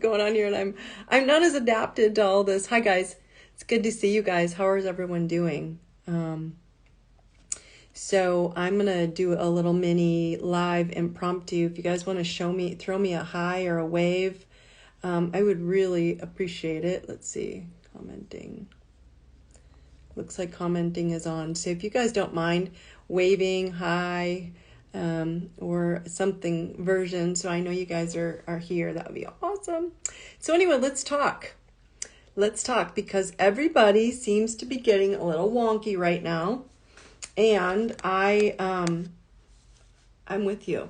going on here, and I'm not as adapted to all this. Hi guys, it's good to see you guys. How is everyone doing? So I'm gonna do a little mini live impromptu. If you guys want to throw me a hi or a wave, I would really appreciate it. Let's see, commenting. Looks like commenting is on. So if you guys don't mind waving hi, or something version, so I know you guys are here, that would be awesome. So anyway, let's talk because everybody seems to be getting a little wonky right now, and I'm with you.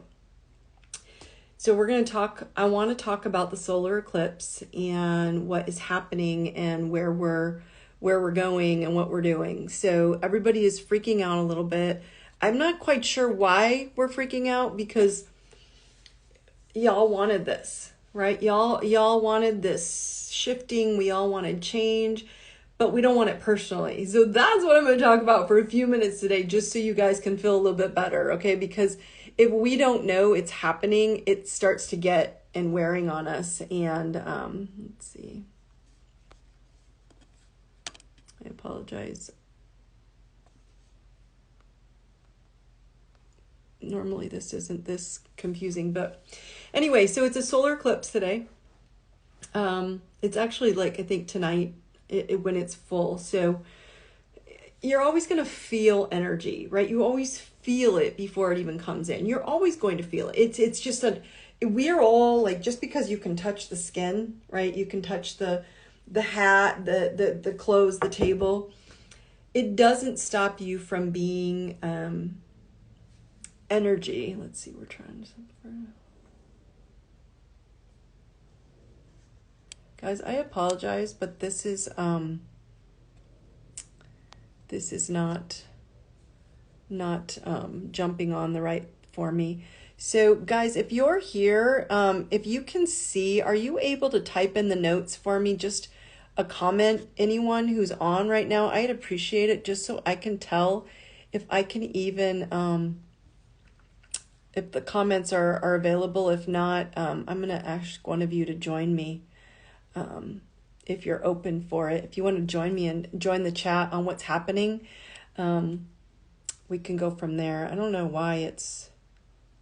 So we're going to talk, I want to talk about the solar eclipse and what is happening and where we're going and what we're doing. So everybody is freaking out a little bit. I'm not quite sure why we're freaking out, because y'all wanted this, right? Y'all wanted this shifting. We all wanted change, but we don't want it personally. So that's what I'm going to talk about for a few minutes today, just so you guys can feel a little bit better, okay? Because if we don't know it's happening, it starts to get and wearing on us. And let's see. I apologize. Normally this isn't this confusing, but anyway, so it's a solar eclipse today. It's actually like, I think tonight when it's full. So you're always going to feel energy, right? You always feel it before it even comes in. You're always going to feel it. It's just we're all like, just because you can touch the skin, right? You can touch the hat, the clothes, the table. It doesn't stop you from being, energy. Let's see, we're trying to... Guys, I apologize, but this is not jumping on the right for me. So guys, if you're here, if you can see, are you able to type in the notes for me? Just a comment, anyone who's on right now, I'd appreciate it, just so I can tell if I can even, if the comments are available. If not, I'm going to ask one of you to join me, if you're open for it. If you want to join me and join the chat on what's happening, we can go from there. I don't know why it's,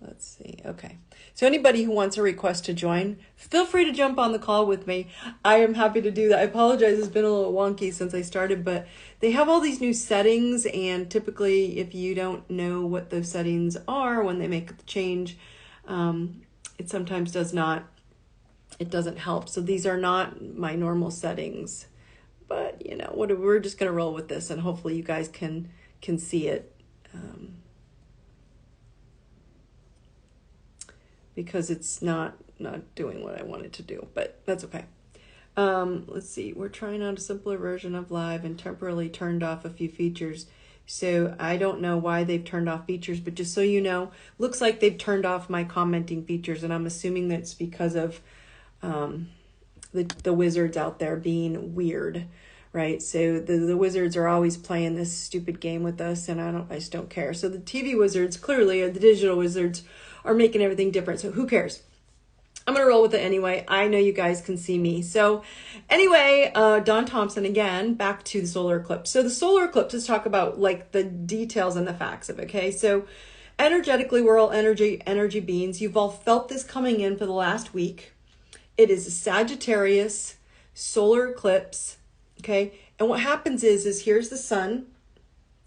let's see. Okay. So anybody who wants a request to join, feel free to jump on the call with me. I am happy to do that. I apologize, it's been a little wonky since I started, but they have all these new settings, and typically if you don't know what those settings are when they make the change, it sometimes it doesn't help. So these are not my normal settings, but you know, we're just going to roll with this, and hopefully you guys can see it. Because it's not doing what I want it to do, but that's okay. Let's see. We're trying out a simpler version of live and temporarily turned off a few features. So I don't know why they've turned off features, but just so you know, looks like they've turned off my commenting features, and I'm assuming that's because of the wizards out there being weird, right? So the wizards are always playing this stupid game with us, and I just don't care. So the TV wizards, clearly, the digital wizards, are making everything different. So who cares? I'm going to roll with it anyway. I know you guys can see me. So anyway, Dawn Thompson again, back to the solar eclipse. So the solar eclipse, let's talk about like the details and the facts of it, okay? So energetically, we're all energy beings. You've all felt this coming in for the last week. It is a Sagittarius solar eclipse, okay? And what happens is here's the sun.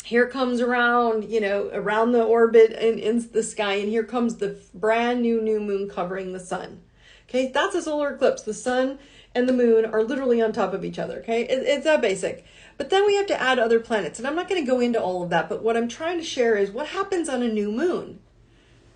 Here comes around, around the orbit and in the sky, and here comes the brand new moon covering the sun. Okay, that's a solar eclipse. The sun and the moon are literally on top of each other. Okay, it's that basic. But then we have to add other planets, and I'm not going to go into all of that. But what I'm trying to share is what happens on a new moon,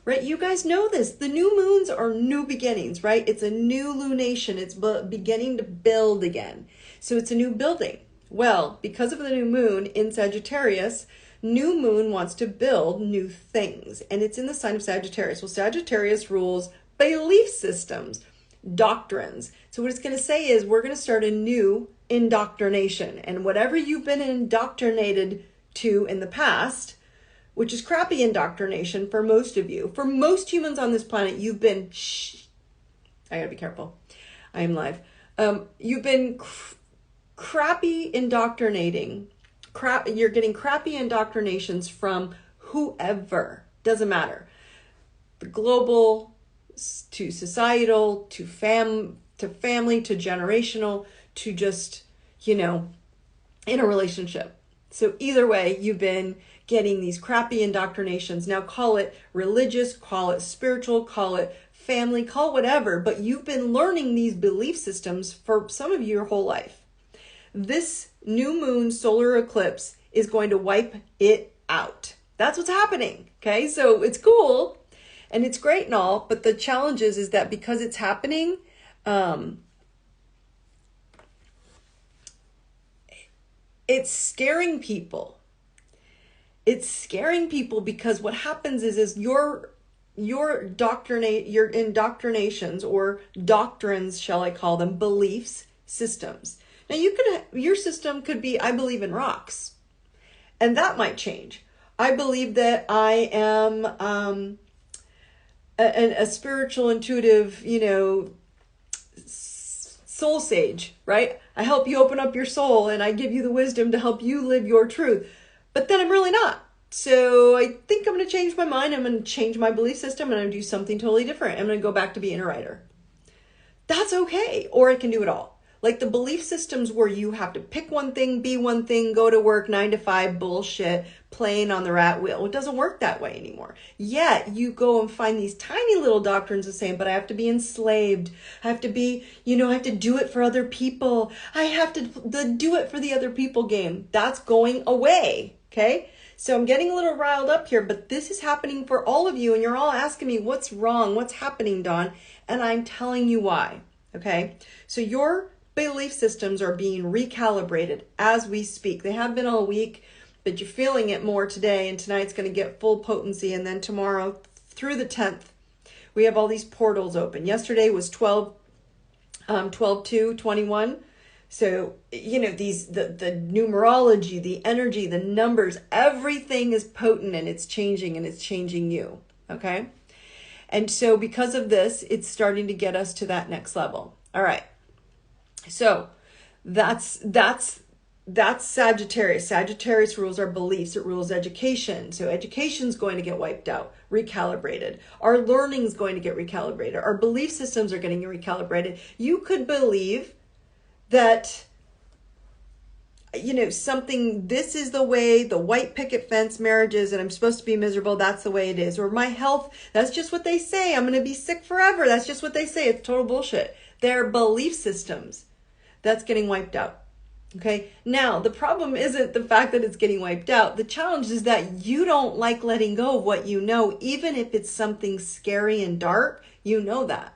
right? You guys know this. The new moons are new beginnings, right? It's a new lunation. It's beginning to build again. So it's a new building. Well, because of the new moon in Sagittarius, new moon wants to build new things, and it's in the sign of Sagittarius. Well, Sagittarius rules belief systems, doctrines. So what it's going to say is we're going to start a new indoctrination, and whatever you've been indoctrinated to in the past, which is crappy indoctrination for most of you, for most humans on this planet, you've been, I gotta be careful. I am live. You've been crappy indoctrinating. You're getting crappy indoctrinations from whoever. Doesn't matter. The global, to societal, to family, to generational, to just, in a relationship. So either way, you've been getting these crappy indoctrinations. Now call it religious, call it spiritual, call it family, call it whatever, but you've been learning these belief systems for some of you your whole life. This new moon solar eclipse is going to wipe it out. That's what's happening. Okay, so it's cool and it's great and all, but the challenge is that because it's happening, it's scaring people. It's scaring people because what happens is your indoctrinations, or doctrines, shall I call them, beliefs, systems. Now your system could be, I believe in rocks, and that might change. I believe that I am a spiritual, intuitive, soul sage, right? I help you open up your soul and I give you the wisdom to help you live your truth. But then I'm really not. So I think I'm going to change my mind. I'm going to change my belief system and I'm going to do something totally different. I'm going to go back to being a writer. That's okay. Or I can do it all. Like the belief systems where you have to pick one thing, be one thing, go to work, 9 to 5 bullshit, playing on the rat wheel. It doesn't work that way anymore. Yet you go and find these tiny little doctrines of saying, but I have to be enslaved. I have to be, I have to do it for other people. I have to do it for the other people game. That's going away. Okay. So I'm getting a little riled up here, but this is happening for all of you. And you're all asking me, what's wrong? What's happening, Dawn? And I'm telling you why. Okay. So your belief systems are being recalibrated as we speak. They have been all week, but you're feeling it more today, and tonight's going to get full potency, and then tomorrow through the 10th, we have all these portals open. Yesterday was 12/2/21. So, the numerology, the energy, the numbers, everything is potent and it's changing you. Okay. And so because of this, it's starting to get us to that next level. All right. So that's Sagittarius. Sagittarius rules our beliefs. It rules education. So education's going to get wiped out, recalibrated. Our learning's going to get recalibrated. Our belief systems are getting recalibrated. You could believe that, something, this is the way, the white picket fence marriages, and I'm supposed to be miserable. That's the way it is. Or my health, that's just what they say. I'm going to be sick forever. That's just what they say. It's total bullshit. Their belief systems. That's getting wiped out. Okay. Now, the problem isn't the fact that it's getting wiped out. The challenge is that you don't like letting go of what you know, even if it's something scary and dark, that.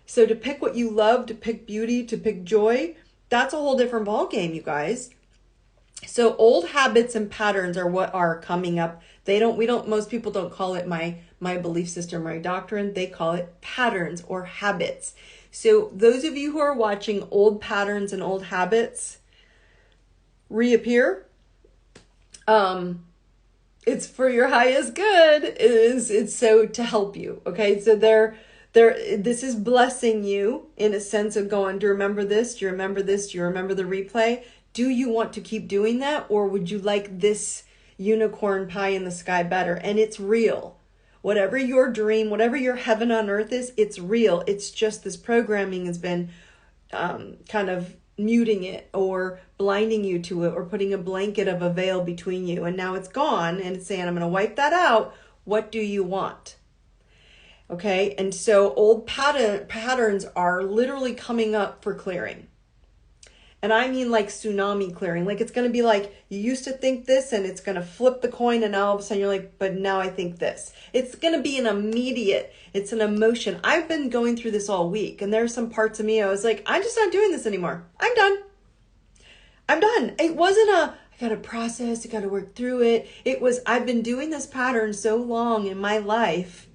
So to pick what you love, to pick beauty, to pick joy, that's a whole different ballgame, you guys. So old habits and patterns are what are coming up. Most people don't call it my belief system, my doctrine. They call it patterns or habits. So those of you who are watching old patterns and old habits reappear, it's for your highest good. It's so to help you. Okay. So this is blessing you in a sense of going, do you remember this? Do you remember this? Do you remember the replay? Do you want to keep doing that? Or would you like this unicorn pie in the sky better? And it's real. Whatever your dream, whatever your heaven on earth is, it's real. It's just this programming has been kind of muting it or blinding you to it or putting a blanket of a veil between you. And now it's gone and it's saying, I'm going to wipe that out. What do you want? Okay. And so old patterns are literally coming up for clearing. And I mean like tsunami clearing. Like it's going to be like you used to think this and it's going to flip the coin and now all of a sudden you're like, but now I think this. It's going to be it's an emotion. I've been going through this all week and there's some parts of me I was like, I'm just not doing this anymore. I'm done. It wasn't I got to process, I got to work through it. It was, I've been doing this pattern so long in my life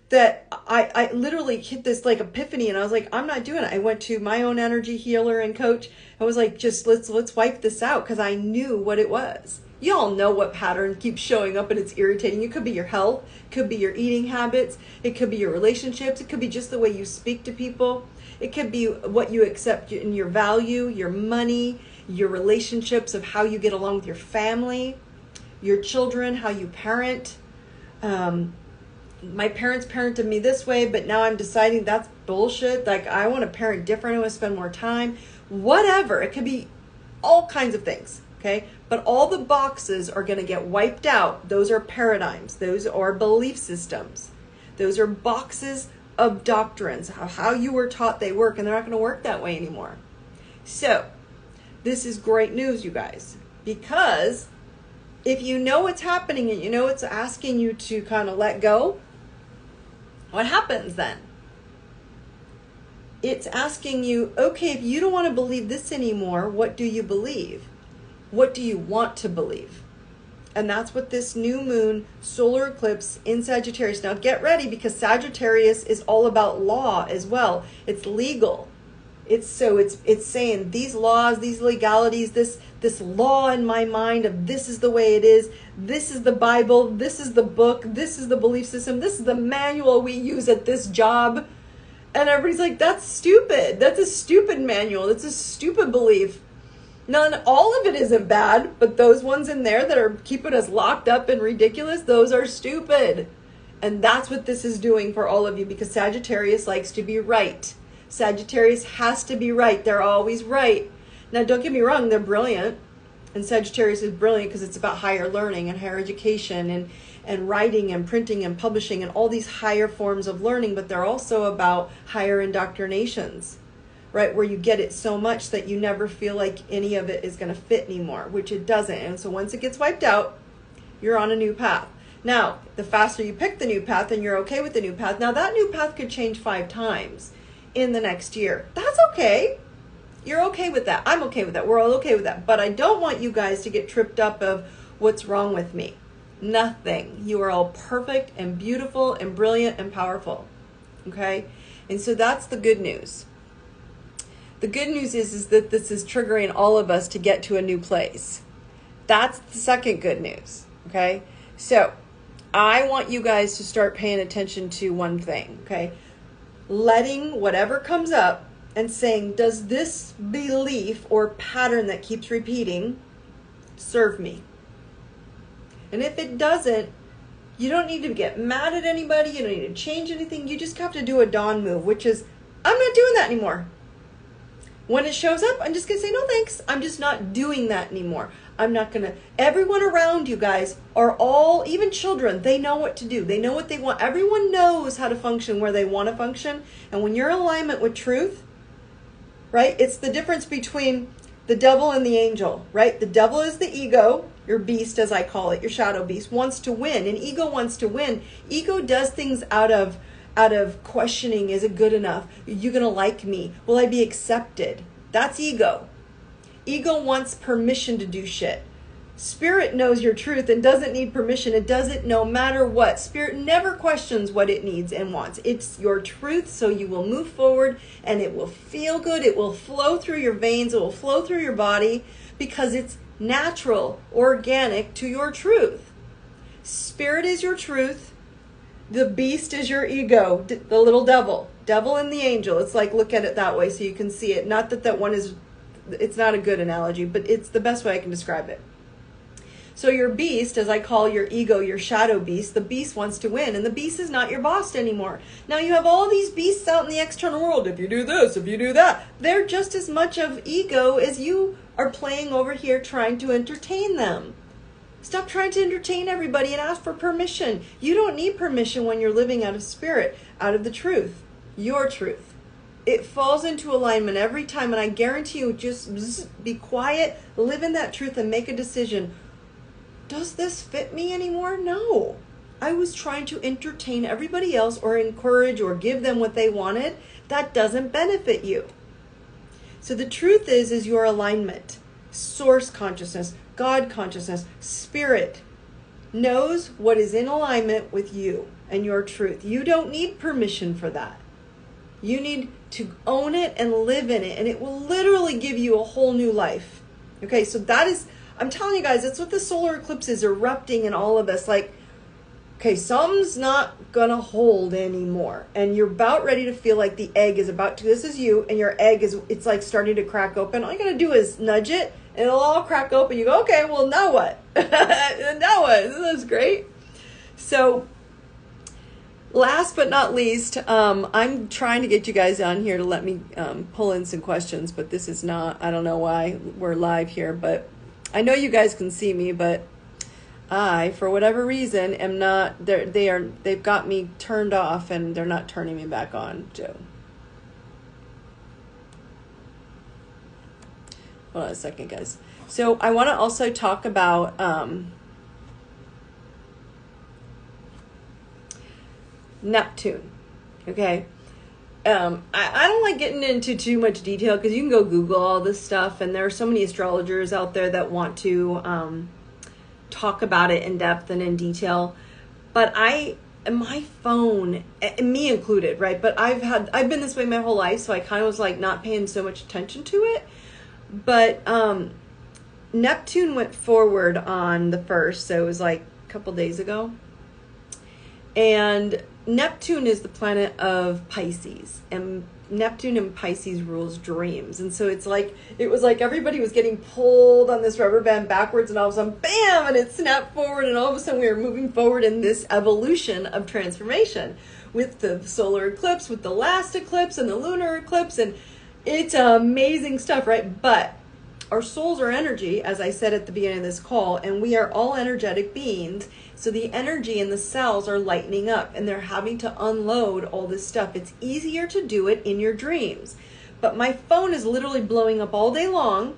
that I literally hit this like epiphany and I was like, I'm not doing it. I went to my own energy healer and coach. I was like, just let's wipe this out because I knew what it was. You all know what pattern keeps showing up and it's irritating. It could be your health, it could be your eating habits, it could be your relationships, it could be just the way you speak to people. It could be what you accept in your value, your money, your relationships of how you get along with your family, your children, how you parent. My parents parented me this way, but now I'm deciding that's bullshit. Like, I want to parent different. I want to spend more time. Whatever. It could be all kinds of things. Okay. But all the boxes are going to get wiped out. Those are paradigms. Those are belief systems. Those are boxes of doctrines, how you were taught they work, and they're not going to work that way anymore. So this is great news, you guys, because if you know what's happening and you know it's asking you to kind of let go, what happens then? It's asking you, okay, if you don't want to believe this anymore, what do you believe? What do you want to believe? And that's what this new moon solar eclipse in Sagittarius. Now get ready, because Sagittarius is all about law as well. It's legal. It's saying these laws, these legalities, this law in my mind of this is the way it is. This is the Bible. This is the book. This is the belief system. This is the manual we use at this job. And everybody's like, that's stupid. That's a stupid manual. That's a stupid belief. All of it isn't bad, but those ones in there that are keeping us locked up and ridiculous, those are stupid. And that's what this is doing for all of you, because Sagittarius likes to be right. Sagittarius has to be right. They're always right. Now, don't get me wrong, they're brilliant. And Sagittarius is brilliant because it's about higher learning and higher education and writing and printing and publishing and all these higher forms of learning, but they're also about higher indoctrinations. Right, where you get it so much that you never feel like any of it is going to fit anymore, which it doesn't. And so once it gets wiped out, you're on a new path. Now, the faster you pick the new path and you're okay with the new path, now that new path could change 5 times in the next year. That's okay. You're okay with that. I'm okay with that. We're all okay with that. But I don't want you guys to get tripped up of what's wrong with me. Nothing. You are all perfect and beautiful and brilliant and powerful. Okay? And so that's the good news. The good news is that this is triggering all of us to get to a new place. That's the second good news, okay? So I want you guys to start paying attention to one thing, okay? Letting whatever comes up and saying, does this belief or pattern that keeps repeating serve me? And if it doesn't, you don't need to get mad at anybody. You don't need to change anything. You just have to do a dawn move, which is, I'm not doing that anymore. When it shows up, I'm just going to say, no, thanks. I'm just not doing that anymore. I'm not going to. Everyone around you guys are all, even children, they know what to do. They know what they want. Everyone knows how to function where they want to function. And when you're in alignment with truth, right, it's the difference between the devil and the angel, right? The devil is the ego, your beast, as I call it, your shadow beast, wants to win. And ego wants to win. Ego does things out of questioning, is it good enough? Are you going to like me? Will I be accepted? That's ego. Ego wants permission to do shit. Spirit knows your truth and doesn't need permission. It does it no matter what. Spirit never questions what it needs and wants. It's your truth, so you will move forward and it will feel good. It will flow through your veins. It will flow through your body because it's natural, organic to your truth. Spirit is your truth. The beast is your ego, the little devil and the angel. It's like, look at it that way so you can see it. Not that one is, it's not a good analogy, but it's the best way I can describe it. So your beast, as I call your ego, your shadow beast, the beast wants to win, and the beast is not your boss anymore. Now you have all these beasts out in the external world. If you do this, if you do that, they're just as much of ego as you are playing over here trying to entertain them. Stop trying to entertain everybody and ask for permission. You don't need permission when you're living out of spirit, out of the truth, your truth. It falls into alignment every time, and I guarantee you, just be quiet, live in that truth, and make a decision. Does this fit me anymore? No. I was trying to entertain everybody else or encourage or give them what they wanted. That doesn't benefit you. So the truth is your alignment, source consciousness, God consciousness, spirit knows what is in alignment with you and your truth. You don't need permission for that. You need to own it and live in it, and it will literally give you a whole new life. Okay, so that is, I'm telling you guys, it's what the solar eclipse is erupting in all of us. Like, okay, something's not gonna hold anymore, and you're about ready to feel like the egg is about to, this is you, and your egg is, it's like starting to crack open. All you gotta do is nudge it, and it'll all crack open. You go, okay, well, now what? Now what? This is great. So, last but not least, I'm trying to get you guys on here to let me pull in some questions, but this is not, I don't know why we're live here, but I know you guys can see me, but I, for whatever reason, am not, they've got me turned off and they're not turning me back on, Joe. Hold on a second, guys. So I want to also talk about Neptune, okay? I don't like getting into too much detail because you can go Google all this stuff, and there are so many astrologers out there that want to talk about it in depth and in detail. But my phone, me included, right? But I've been this way my whole life, so I kind of was like not paying so much attention to it. But Neptune went forward on the 1st, so it was like a couple days ago. And Neptune is the planet of Pisces, and Neptune in Pisces rules dreams. And so it's like, it was like everybody was getting pulled on this rubber band backwards, and all of a sudden, bam, and it snapped forward, and all of a sudden we were moving forward in this evolution of transformation with the solar eclipse, with the last eclipse and the lunar eclipse, and it's amazing stuff, right? But our souls are energy, as I said at the beginning of this call, and we are all energetic beings. So the energy in the cells are lightening up, and they're having to unload all this stuff. It's easier to do it in your dreams. But my phone is literally blowing up all day long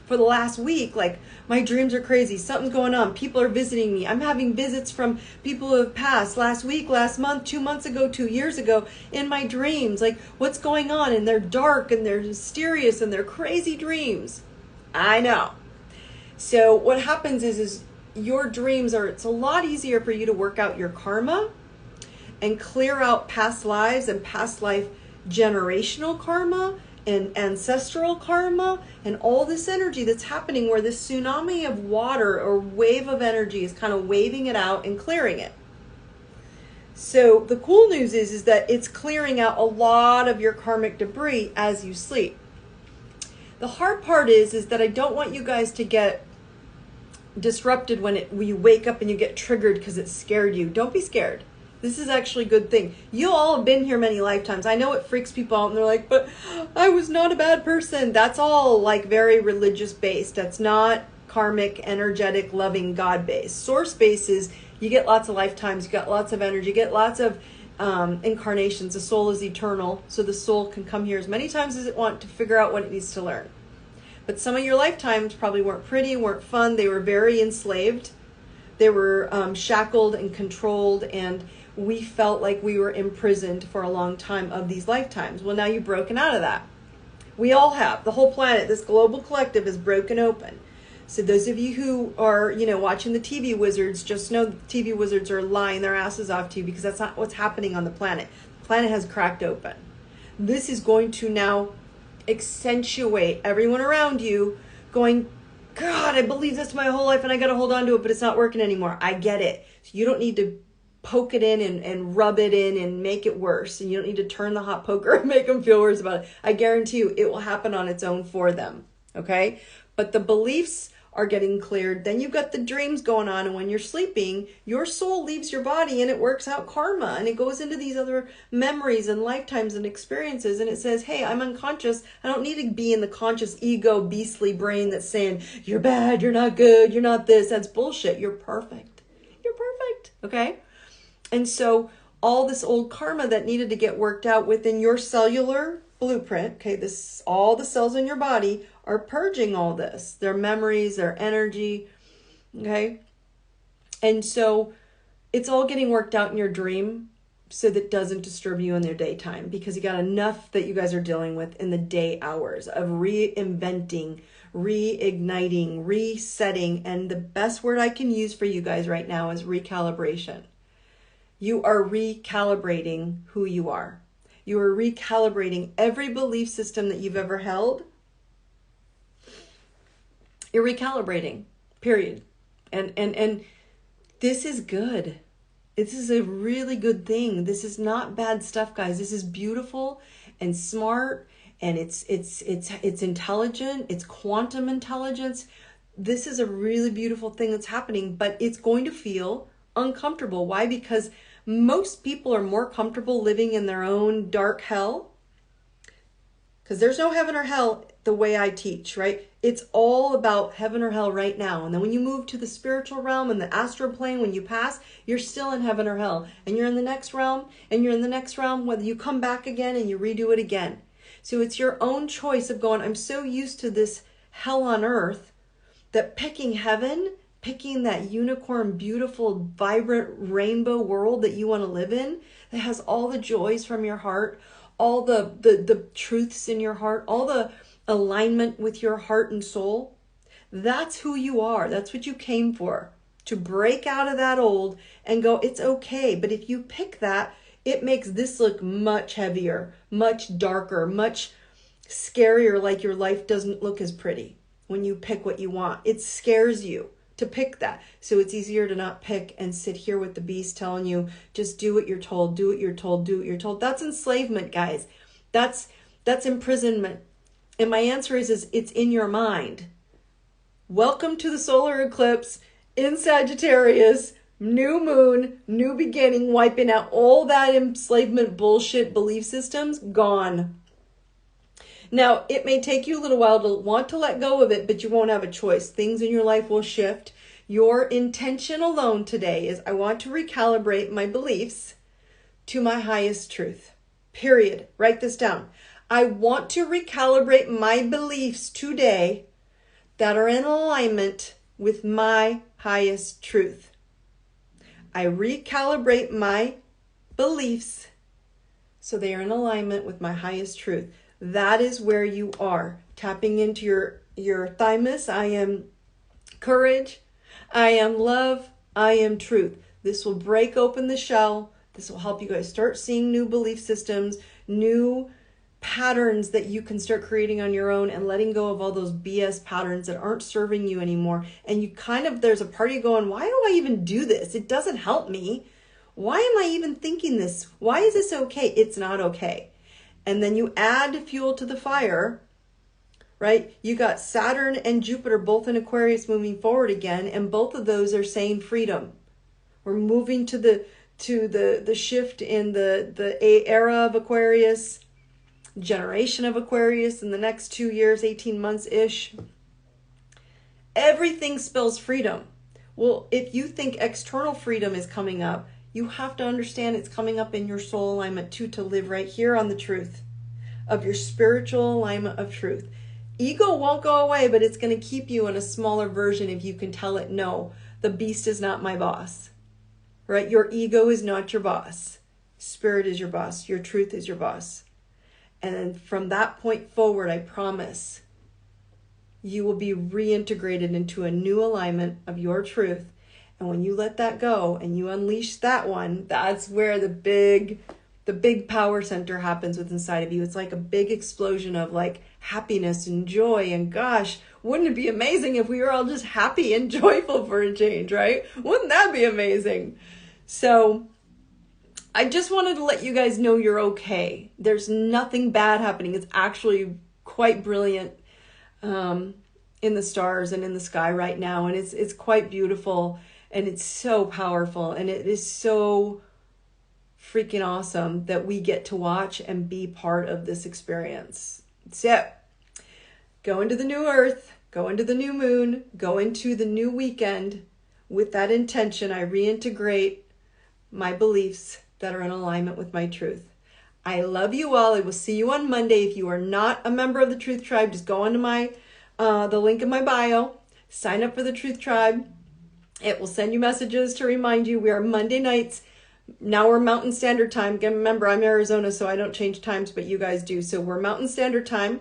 for the last week. Like, my dreams are crazy. Something's going on. People are visiting me. I'm having visits from people who have passed last week, last month, 2 months ago, 2 years ago in my dreams. Like, what's going on? And they're dark and they're mysterious and they're crazy dreams. I know. So what happens is your dreams are, it's a lot easier for you to work out your karma and clear out past lives and past life generational karma and ancestral karma and all this energy that's happening, where this tsunami of water or wave of energy is kind of waving it out and clearing it. So the cool news is that it's clearing out a lot of your karmic debris as you sleep. The hard part is that I don't want you guys to get disrupted when you wake up and you get triggered because it scared you. Don't be scared. This is actually a good thing. You all have been here many lifetimes. I know it freaks people out and they're like, but I was not a bad person. That's all like very religious based. That's not karmic, energetic, loving, God based. Source based is you get lots of lifetimes, you got lots of energy, you get lots of incarnations. The soul is eternal, so the soul can come here as many times as it wants to figure out what it needs to learn. But some of your lifetimes probably weren't pretty, weren't fun. They were very enslaved. They were shackled and controlled, and we felt like we were imprisoned for a long time of these lifetimes. Well, now you've broken out of that. We all have. The whole planet, this global collective, is broken open. So those of you who are, watching the TV wizards, just know that the TV wizards are lying their asses off to you, because that's not what's happening on the planet. The planet has cracked open. This is going to now accentuate everyone around you going, God, I believe this my whole life and I got to hold on to it, but it's not working anymore. I get it. So you don't need to poke it in and rub it in and make it worse. And you don't need to turn the hot poker and make them feel worse about it. I guarantee you it will happen on its own for them. Okay? But the beliefs are getting cleared. Then you've got the dreams going on, and when you're sleeping, your soul leaves your body and it works out karma, and it goes into these other memories and lifetimes and experiences, and it says, hey, I'm unconscious. I don't need to be in the conscious ego beastly brain that's saying you're bad, you're not good, you're not this. That's bullshit. You're perfect. You're perfect. Okay? And so all this old karma that needed to get worked out within your cellular blueprint, okay, this, all the cells in your body are purging all this, their memories, their energy, okay? And so it's all getting worked out in your dream so that it doesn't disturb you in their daytime, because you got enough that you guys are dealing with in the day hours of reinventing, reigniting, resetting, and the best word I can use for you guys right now is recalibration. You are recalibrating who you are. You are recalibrating every belief system that you've ever held. You're recalibrating. period. And this is good. This is a really good thing. This is not bad stuff, guys. This is beautiful and smart, and it's intelligent. It's quantum intelligence. This is a really beautiful thing that's happening, but it's going to feel uncomfortable. Why? Because most people are more comfortable living in their own dark hell, because there's no heaven or hell the way I teach, right? It's all about heaven or hell right now. And then when you move to the spiritual realm and the astral plane, when you pass, you're still in heaven or hell. And you're in the next realm, and you're in the next realm, whether you come back again and you redo it again. So it's your own choice of going, I'm so used to this hell on earth that picking heaven, picking that unicorn, beautiful, vibrant rainbow world that you want to live in, that has all the joys from your heart, all the truths in your heart, all the alignment with your heart and soul. That's who you are. That's what you came for. To break out of that old and go, it's okay. But if you pick that, it makes this look much heavier, much darker, much scarier, like your life doesn't look as pretty when you pick what you want. It scares you to pick that. So it's easier to not pick and sit here with the beast telling you, just do what you're told, do what you're told, do what you're told. That's enslavement, guys. That's imprisonment. And my answer is it's in your mind. Welcome to the solar eclipse in Sagittarius, new moon, new beginning, wiping out all that enslavement bullshit belief systems, gone. Now, it may take you a little while to want to let go of it, but you won't have a choice. Things in your life will shift. Your intention alone today is, I want to recalibrate my beliefs to my highest truth. Period. Write this down. I want to recalibrate my beliefs today that are in alignment with my highest truth. I recalibrate my beliefs so they are in alignment with my highest truth. That is where you are. Tapping into your thymus. I am courage. I am love. I am truth. This will break open the shell. This will help you guys start seeing new belief systems, new patterns that you can start creating on your own, and letting go of all those BS patterns that aren't serving you anymore. And you there's a part of you going, why do I even do this? It doesn't help me. Why am I even thinking this? Why is this okay? It's not okay. And then you add fuel to the fire, right? You got Saturn and Jupiter both in Aquarius moving forward again, and both of those are saying freedom. We're moving to the shift in the era of Aquarius, generation of Aquarius in the next 2 years, 18 months-ish. Everything spells freedom. Well, if you think external freedom is coming up, you have to understand it's coming up in your soul alignment too, to live right here on the truth of your spiritual alignment of truth. Ego won't go away, but it's going to keep you in a smaller version if you can tell it, no, the beast is not my boss, right? Your ego is not your boss. Spirit is your boss. Your truth is your boss. And then from that point forward, I promise you will be reintegrated into a new alignment of your truth. And when you let that go and you unleash that one, that's where the big power center happens within inside of you. It's like a big explosion of like happiness and joy. And gosh, wouldn't it be amazing if we were all just happy and joyful for a change, right? Wouldn't that be amazing? So I just wanted to let you guys know you're okay. There's nothing bad happening. It's actually quite brilliant in the stars and in the sky right now. And it's quite beautiful. And it's so powerful, and it is so freaking awesome that we get to watch and be part of this experience. So, go into the new earth, go into the new moon, go into the new weekend with that intention. I reintegrate my beliefs that are in alignment with my truth. I love you all. I will see you on Monday. If you are not a member of the Truth Tribe, just go onto the link in my bio, sign up for the Truth Tribe. It will send you messages to remind you we are Monday nights. Now we're Mountain Standard Time. Again, remember, I'm Arizona, so I don't change times, but you guys do. So we're Mountain Standard Time,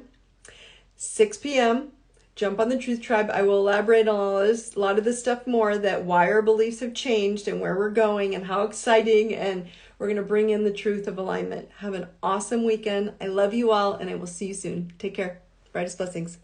6 p.m. Jump on the Truth Tribe. I will elaborate on all this, a lot of this stuff more, that why our beliefs have changed and where we're going and how exciting, and we're going to bring in the truth of alignment. Have an awesome weekend. I love you all, and I will see you soon. Take care. Brightest blessings.